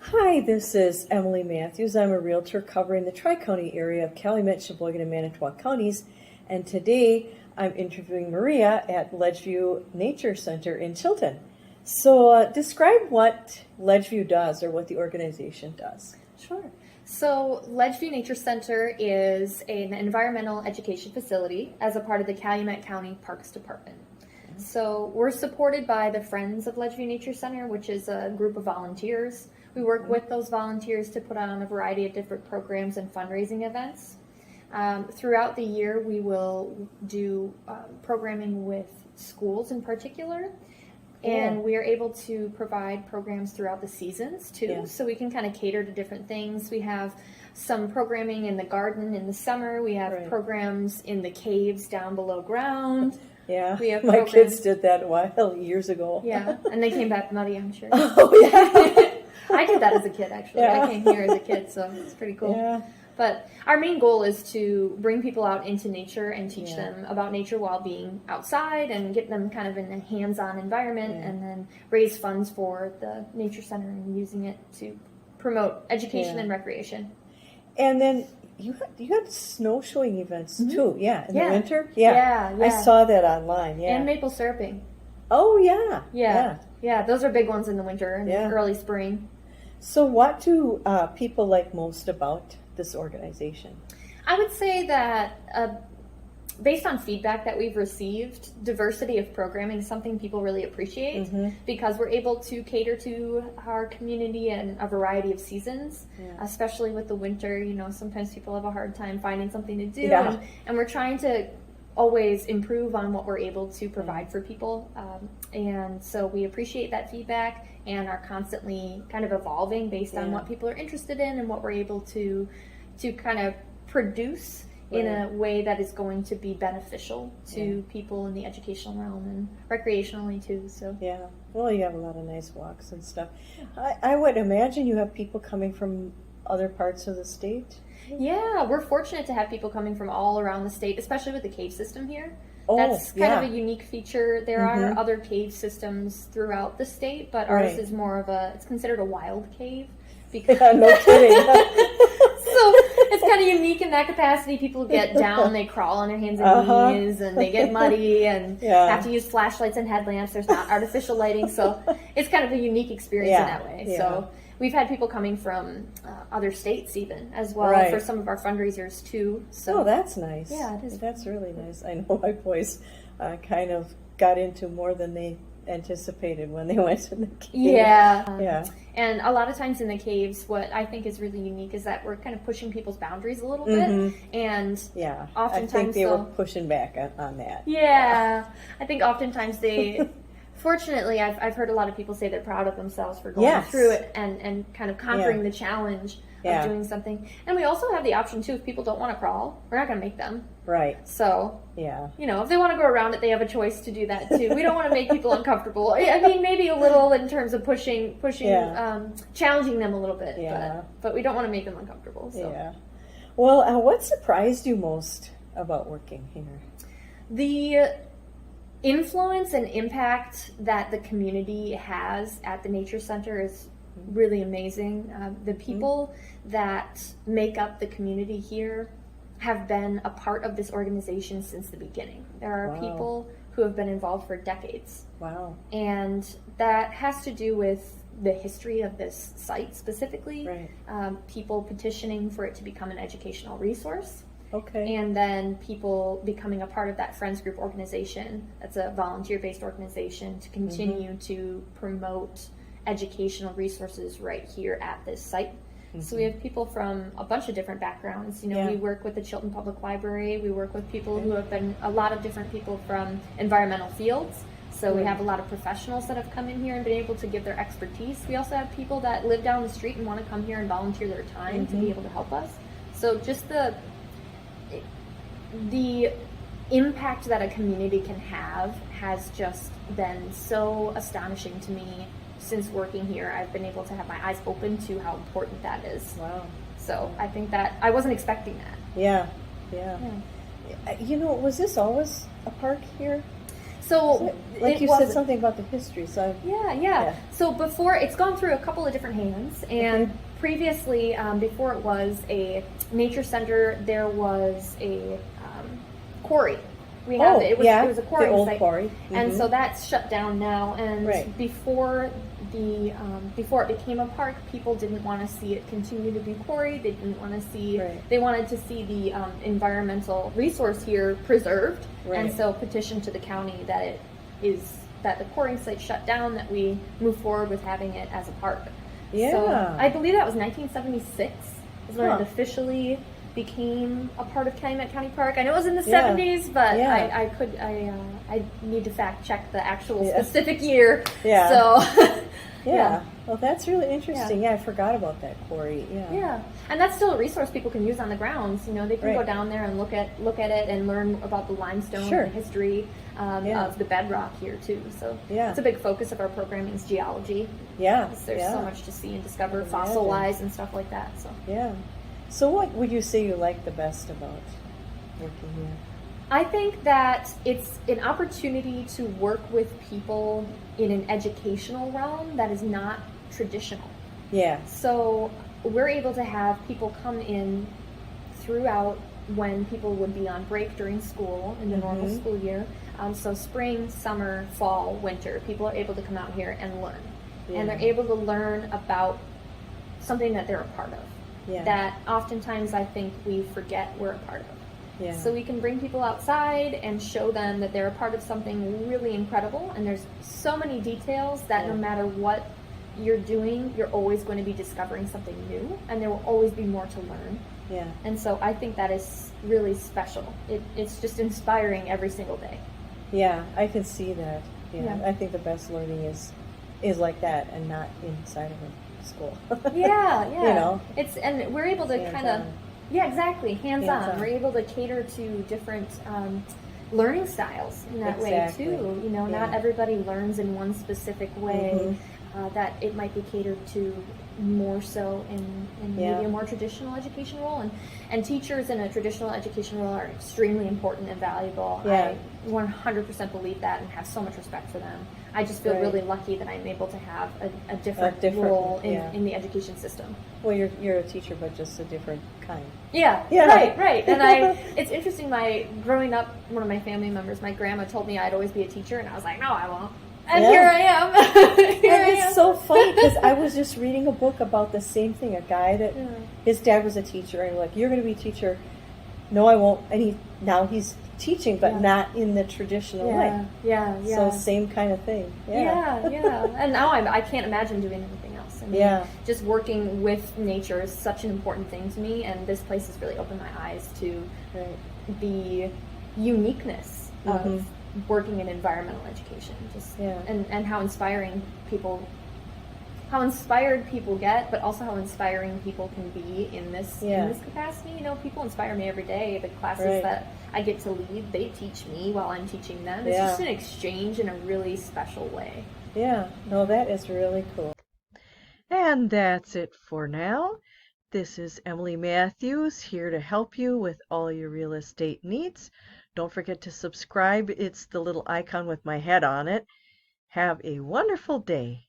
Hi, this is Emily Matthews. I'm a realtor covering the Tri-County area of Calumet, Sheboygan, and Manitowoc counties. And today I'm interviewing Maria at Ledgeview Nature Center in Chilton. So describe what Ledgeview does or what the organization does. Sure. So Ledgeview Nature Center is an environmental education facility as a part of the Calumet County Parks Department. So we're supported by the Friends of Ledgeview Nature Center, which is a group of volunteers. We work with those volunteers to put on a variety of different programs and fundraising events. Throughout the year, we will do programming with schools in particular. And we are able to provide programs throughout the seasons too, so we can kind of cater to different things. We have some programming in the garden in the summer. We have programs in the caves down below ground. Yeah, we have my kids did that a while, years ago. Yeah, and they came back muddy, I'm sure. Oh, yeah. I did that as a kid, actually. Yeah. I came here as a kid, so it's pretty cool. Yeah. But our main goal is to bring people out into nature and teach them about nature while being outside and get them kind of in a hands-on environment and then raise funds for the nature center and using it to promote education and recreation. And then you had snowshoeing events too, in the winter? Yeah. I saw that online, And maple syruping. Oh, yeah. Yeah, those are big ones in the winter and early spring. So what do people like most about this organization? I would say that based on feedback that we've received, diversity of programming is something people really appreciate because we're able to cater to our community in a variety of seasons, especially with the winter. You know, sometimes people have a hard time finding something to do, and we're trying to always improve on what we're able to provide for people. And so we appreciate that feedback and are constantly kind of evolving based on what people are interested in and what we're able to kind of produce in a way that is going to be beneficial to people in the educational realm and recreationally too. So well, you have a lot of nice walks and stuff. I would imagine you have people coming from other parts of the state. Yeah, we're fortunate to have people coming from all around the state, especially with the cave system here. Oh, that's kind of a unique feater. There are other cave systems throughout the state, but ours is more of it's considered a wild cave. Because no kidding. So it's kind of unique in that capacity. People get down, they crawl on their hands and knees, and they get muddy and have to use flashlights and headlamps. There's not artificial lighting, so it's kind of a unique experience in that way. So we've had people coming from other states even as well for some of our fundraisers too. So that's nice. Yeah, it is. That's really nice. I know my boys kind of got into more than they anticipated when they went to the cave. Yeah. And a lot of times in the caves, what I think is really unique is that we're kind of pushing people's boundaries a little bit. And oftentimes I think they were pushing back on that. Yeah. I think oftentimes they... Fortunately, I've heard a lot of people say they're proud of themselves for going through it and kind of conquering the challenge of doing something. And we also have the option, too, if people don't want to crawl, we're not going to make them. Right. So, you know, if they want to go around it, they have a choice to do that, too. We don't want to make people uncomfortable. I mean, maybe a little in terms of pushing, challenging them a little bit. But we don't want to make them uncomfortable. So. Yeah. Well, what surprised you most about working here? The influence and impact that the community has at the Nature Center is really amazing. The people that make up the community here have been a part of this organization since the beginning. There are people who have been involved for decades. Wow. And that has to do with the history of this site specifically. People petitioning for it to become an educational resource. Okay. And then people becoming a part of that Friends Group organization. That's a volunteer-based organization to continue to promote educational resources right here at this site. So we have people from a bunch of different backgrounds. You know, we work with the Chilton Public Library. We work with people who have been, a lot of different people from environmental fields. So we have a lot of professionals that have come in here and been able to give their expertise. We also have people that live down the street and want to come here and volunteer their time to be able to help us. So just the impact that a community can have has just been so astonishing to me since working here. I've been able to have my eyes open to how important that is. Wow. So I think that I wasn't expecting that. Yeah. You know, was this always a park here? So Like it you said wasn't. something about the history, so Yeah. yeah. So before, it's gone through a couple of different hands, and Okay. previously, before it was a nature center, there was a quarry. We have Oh, it was yeah, it was a the quarry old site, quarry. and so Mhm. that's shut down now. And Right. before it became a park, people didn't want to see it continue to be quarried. They didn't want to see. Right. They wanted to see the environmental resource here preserved, and Right. so petitioned to the county that the quarrying site shut down, that we move forward with having it as a park. Yeah. So I believe that was 1976 is when Huh. it officially became a part of Calumet County Park. I know it was in the Yeah. 70s, but Yeah. I need to fact check the actual Yeah. specific year. Yeah. So Yeah. Well, that's really interesting. Yeah, I forgot about that quarry. Yeah. Yeah, and that's still a resource people can use on the grounds. You know, they can go Right. down there and look at it and learn about the limestone Sure. and the history Yeah. of the bedrock here too. So Yeah. it's a big focus of our programming is geology. Yeah. 'Cause there's Yeah. so much to see and discover, I can fossil imagine. wise and stuff like that. So Yeah. So what would you say you like the best about working here? I think that it's an opportunity to work with people in an educational realm that is not traditional. Yeah. So we're able to have people come in throughout when people would be on break during school in the normal Mhm. school year. So spring, summer, fall, winter, people are able to come out here and learn. And they're Yeah. able to learn about something that they're a part of. Yeah. That oftentimes I think we forget we're a part of. Yeah. So we can bring people outside and show them that they're a part of something really incredible. And there's so many details that no Yeah. matter what you're doing, you're always going to be discovering something new, and there will always be more to learn. Yeah. And so I think that is really special. It's just inspiring every single day. Yeah, I can see that. Yeah. Yeah. I think the best learning is like that and not inside of a school. Yeah. You know. And we're able to kind of, Hands-on. yeah, exactly, hands-on. Hands-on. We're able to cater to different learning styles in that Exactly. way too. You know, not Yeah. everybody learns in one specific way. Mhm. That it might be catered to more so in Yeah. maybe a more traditional education role, and teachers in a traditional education role are extremely important and valuable. Yeah. I 100% believe that and have so much respect for them. I just feel Right. really lucky that I'm able to have a different, different- role yeah. in the education system. Well, you're a teacher, but just a different kind. Yeah, Yeah. right. And it's interesting. Growing up, one of my family members, my grandma, told me I'd always be a teacher, and I was like, no, I won't. And Yeah. here I am. Here I And am. it's so funny because I was just reading a book about the same thing. A guy that Yeah. his dad was a teacher, and like, you're going to be a teacher. No, I won't. And now he's teaching, but Yeah. not in the traditional way. Yeah. So same kind of thing. Yeah. And now I can't imagine doing anything else. I mean, Yeah. just working with nature is such an important thing to me, and this place has really opened my eyes to Right. the uniqueness of Mhm. working in environmental education. Yeah. And how inspiring how inspired people get, but also how inspiring people can be in this capacity. You know, people inspire me every day. The classes Right. that I get to lead, they teach me while I'm teaching them. It's Yeah. just an exchange in a really special way. Yeah. No, that is really cool. And that's it for now. This is Emily Matthews here to help you with all your real estate needs. Don't forget to subscribe. It's the little icon with my head on it. Have a wonderful day.